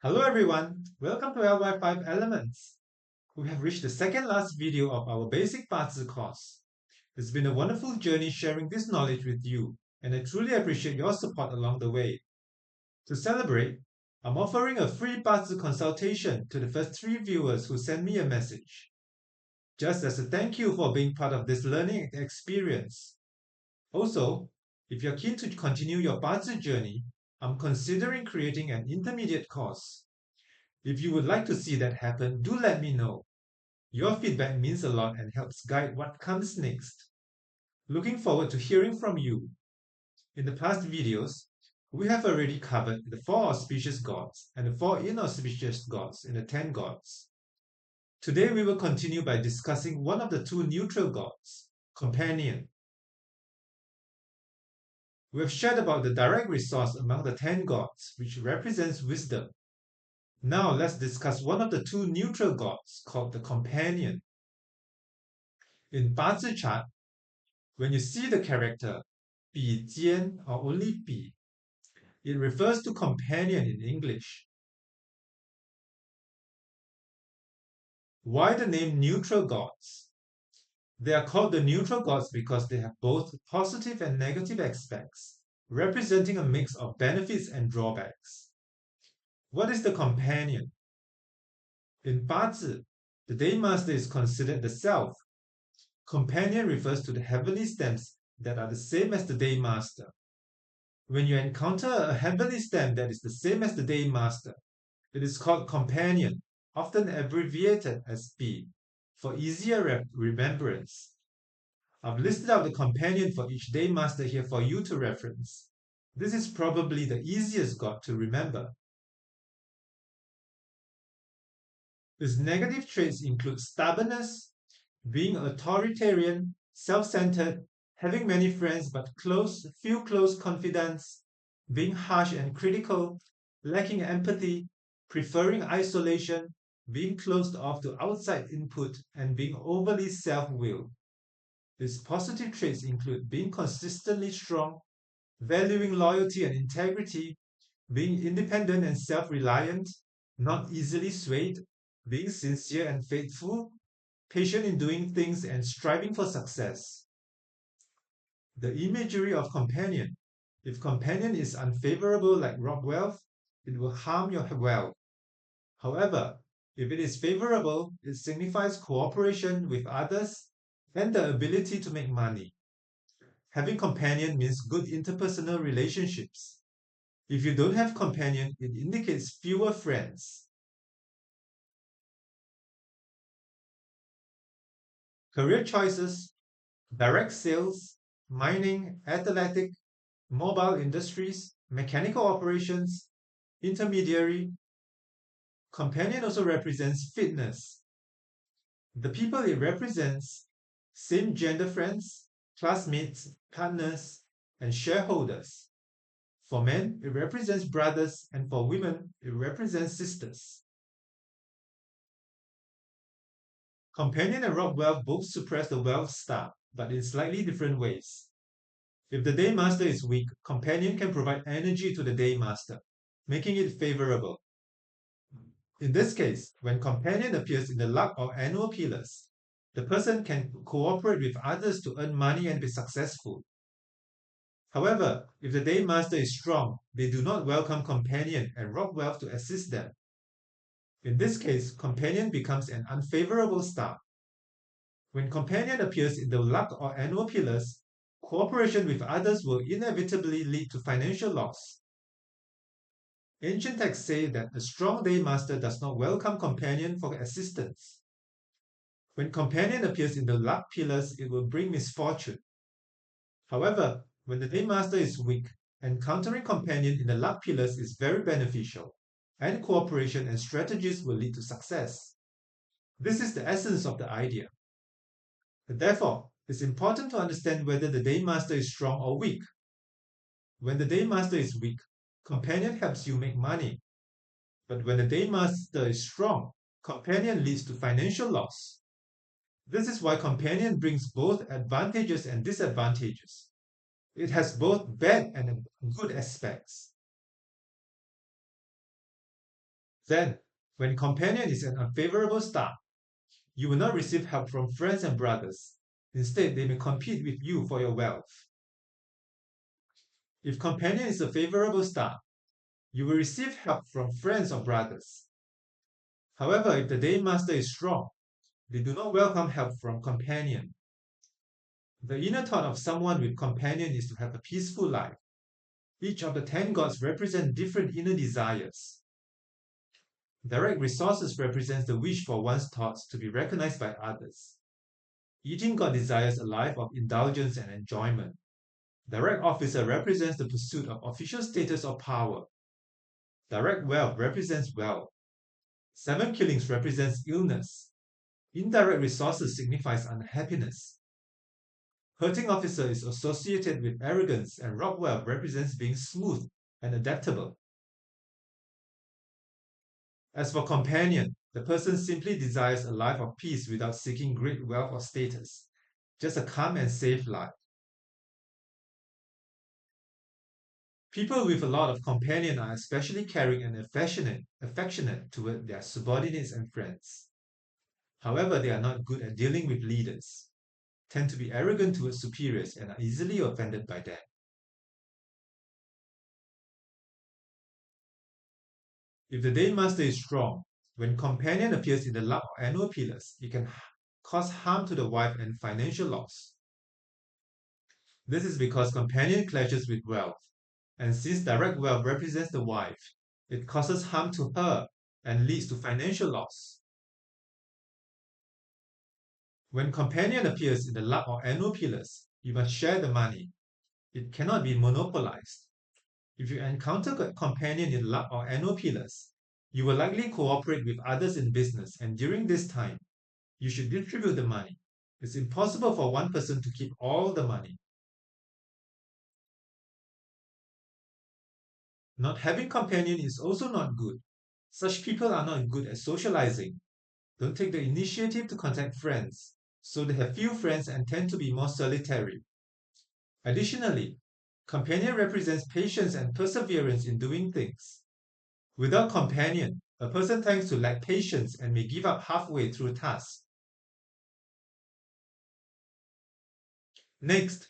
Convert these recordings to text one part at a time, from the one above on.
Hello everyone, welcome to LyFiveElements. We have reached the second last video of our basic Bazi course. It's been a wonderful journey sharing this knowledge with you, and I truly appreciate your support along the way. To celebrate, I'm offering a free Bazi consultation to the first 3 viewers who send me a message, just as a thank you for being part of this learning experience. Also, if you're keen to continue your Bazi journey, I'm considering creating an intermediate course. If you would like to see that happen, do let me know. Your feedback means a lot and helps guide what comes next. Looking forward to hearing from you. In the past videos, we have already covered the 4 auspicious gods and the 4 inauspicious gods in the 10 gods. Today we will continue by discussing one of the 2 neutral gods, Companion. We have shared about the direct resource among the 10 gods, which represents wisdom. Now let's discuss one of the 2 neutral gods called the Companion. In Bazi chart, when you see the character 比肩 or only 比, it refers to companion in English. Why the name neutral gods? They are called the neutral gods because they have both positive and negative aspects, representing a mix of benefits and drawbacks. What is the companion? In Bazi, the day master is considered the self. Companion refers to the heavenly stems that are the same as the day master. When you encounter a heavenly stem that is the same as the day master, it is called companion, often abbreviated as B, for easier remembrance. I've listed out the companion for each day master here for you to reference. This is probably the easiest god to remember. Its negative traits include stubbornness, being authoritarian, self-centered, having many friends but few close confidants, being harsh and critical, lacking empathy, preferring isolation, being closed off to outside input, and being overly self-willed. Its positive traits include being consistently strong, valuing loyalty and integrity, being independent and self-reliant, not easily swayed, being sincere and faithful, patient in doing things and striving for success. The imagery of companion. If companion is unfavorable like rob wealth, it will harm your wealth. However, if it is favorable, it signifies cooperation with others and the ability to make money. Having companion means good interpersonal relationships. If you don't have companion, it indicates fewer friends. Career choices, direct sales, mining, athletic, mobile industries, mechanical operations, intermediary. Companion also represents fitness. The people it represents, same gender friends, classmates, partners, and shareholders. For men, it represents brothers, and for women, it represents sisters. Companion and rob wealth both suppress the wealth star, but in slightly different ways. If the day master is weak, companion can provide energy to the day master, making it favorable. In this case, when companion appears in the luck or annual pillars, the person can cooperate with others to earn money and be successful. However, if the day master is strong, they do not welcome companion and rob wealth to assist them. In this case, companion becomes an unfavorable star. When companion appears in the luck or annual pillars, cooperation with others will inevitably lead to financial loss. Ancient texts say that a strong day master does not welcome companion for assistance. When companion appears in the luck pillars, it will bring misfortune. However, when the day master is weak, encountering companion in the luck pillars is very beneficial, and cooperation and strategies will lead to success. This is the essence of the idea. Therefore, it's important to understand whether the day master is strong or weak. When the day master is weak, companion helps you make money. But when the day master is strong, companion leads to financial loss. This is why companion brings both advantages and disadvantages. It has both bad and good aspects. Then, when companion is an unfavorable star, you will not receive help from friends and brothers. Instead, they may compete with you for your wealth. If companion is a favorable star, you will receive help from friends or brothers. However, if the day master is strong, they do not welcome help from companion. The inner thought of someone with companion is to have a peaceful life. Each of the 10 gods represent different inner desires. Direct resources represents the wish for one's thoughts to be recognized by others. Eating god desires a life of indulgence and enjoyment. Direct officer represents the pursuit of official status or power. Direct wealth represents wealth. 7 killings represents illness. Indirect resources signifies unhappiness. Hurting officer is associated with arrogance, and rock wealth represents being smooth and adaptable. As for companion, the person simply desires a life of peace without seeking great wealth or status, just a calm and safe life. People with a lot of companion are especially caring and affectionate toward their subordinates and friends. However, they are not good at dealing with leaders, tend to be arrogant towards superiors, and are easily offended by them. If the day master is strong, when companion appears in the luck or annual pillars, it can cause harm to the wife and financial loss. This is because companion clashes with wealth, and since direct wealth represents the wife, it causes harm to her and leads to financial loss. When companion appears in the luck or annual pillars, you must share the money. It cannot be monopolized. If you encounter a companion in luck or annual pillars, you will likely cooperate with others in business, and during this time, you should distribute the money. It's impossible for one person to keep all the money. Not having companion is also not good. Such people are not good at socializing, don't take the initiative to contact friends, so they have few friends and tend to be more solitary. Additionally, companion represents patience and perseverance in doing things. Without companion, a person tends to lack patience and may give up halfway through tasks. Next,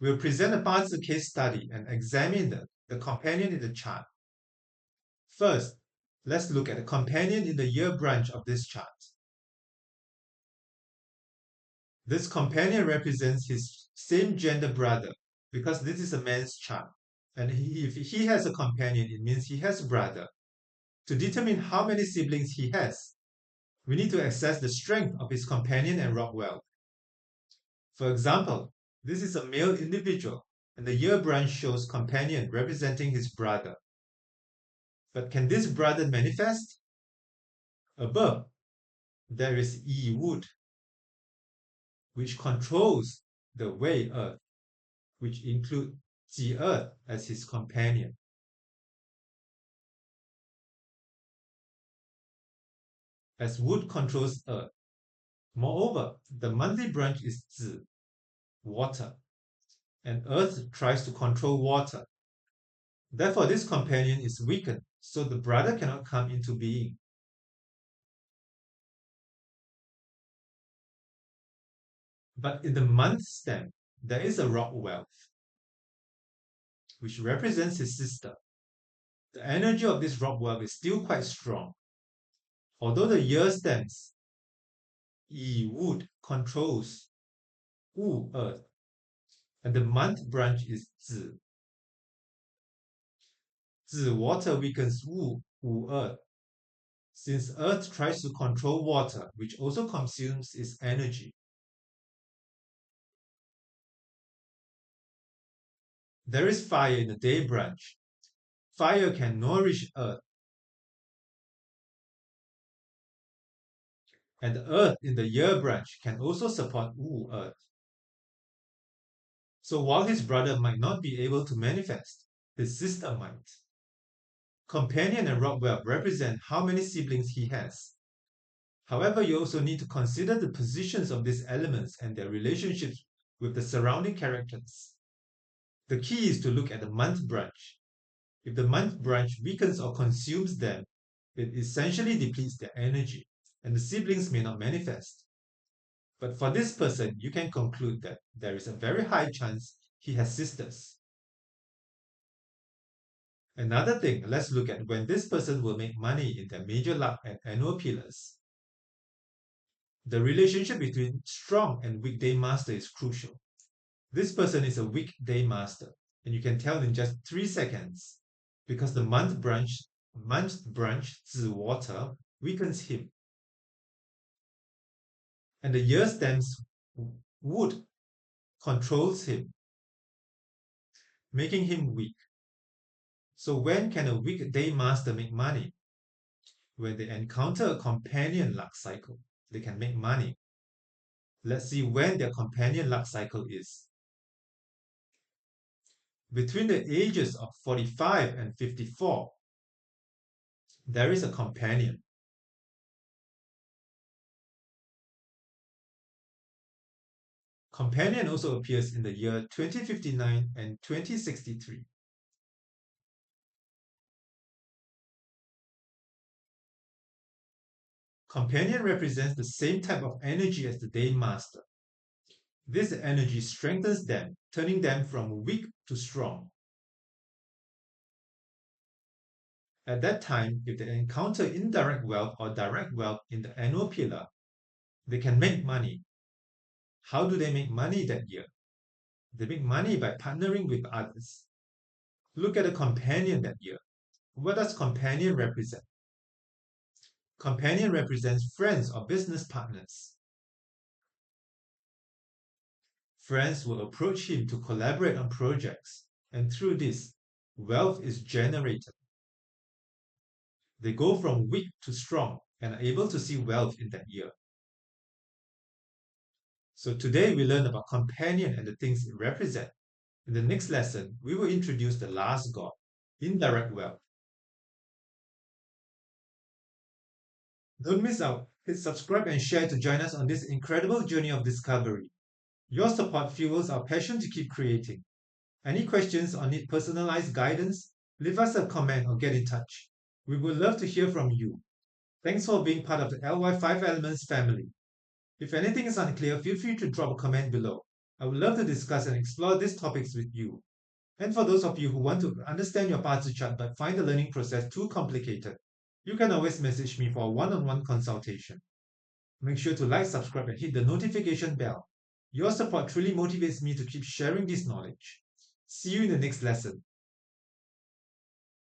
we'll present a Bazi case study and examine the companion in the chart. First, let's look at the companion in the year branch of this chart. This companion represents his same gender brother because this is a man's chart. And if he has a companion, it means he has a brother. To determine how many siblings he has, we need to assess the strength of his companion and rock wealth. For example, this is a male individual, and the year branch shows companion representing his brother. But can this brother manifest? Above, there is Yi Wood, which controls the Wei Earth, which include Ji Earth as his companion. As wood controls earth. Moreover, the monthly branch is Zi, water, and earth tries to control water. Therefore, this companion is weakened, so the brother cannot come into being. But in the month stem, there is a rock wealth, which represents his sister. The energy of this rock wealth is still quite strong. Although the year stems, Yi wood controls Wu earth, and the month branch is Zi. Zi water weakens Wu earth, since earth tries to control water, which also consumes its energy. There is fire in the day branch. Fire can nourish earth, and the earth in the year branch can also support Wu earth. So while his brother might not be able to manifest, his sister might. Companion and rock wealth represent how many siblings he has. However, you also need to consider the positions of these elements and their relationships with the surrounding characters. The key is to look at the month branch. If the month branch weakens or consumes them, It essentially depletes their energy, and the siblings may not manifest. But for this person, you can conclude that there is a very high chance he has sisters. Another thing, let's look at when this person will make money in their major luck and annual pillars. The relationship between strong and weekday master is crucial. This person is a weekday master, and you can tell in just 3 seconds because the month branch 子 water weakens him, and the year stems wood controls him, making him weak. So when can a weekday master make money? When they encounter a companion luck cycle, they can make money. Let's see when their companion luck cycle is. Between the ages of 45 and 54, there is a companion. Companion also appears in the year 2059 and 2063. Companion represents the same type of energy as the day master. This energy strengthens them, turning them from weak to strong. At that time, if they encounter indirect wealth or direct wealth in the annual pillar, they can make money. How do they make money that year? They make money by partnering with others. Look at a companion that year. What does companion represent? Companion represents friends or business partners. Friends will approach him to collaborate on projects, and through this, wealth is generated. They go from weak to strong and are able to see wealth in that year. So today we learned about companion and the things it represents. In the next lesson, we will introduce the last god, indirect wealth. Don't miss out. Hit subscribe and share to join us on this incredible journey of discovery. Your support fuels our passion to keep creating. Any questions or need personalized guidance? Leave us a comment or get in touch. We would love to hear from you. Thanks for being part of the LyFiveElements family. If anything is unclear, feel free to drop a comment below. I would love to discuss and explore these topics with you. And for those of you who want to understand your Bazi chart but find the learning process too complicated, you can always message me for a one-on-one consultation. Make sure to like, subscribe, and hit the notification bell. Your support truly motivates me to keep sharing this knowledge. See you in the next lesson.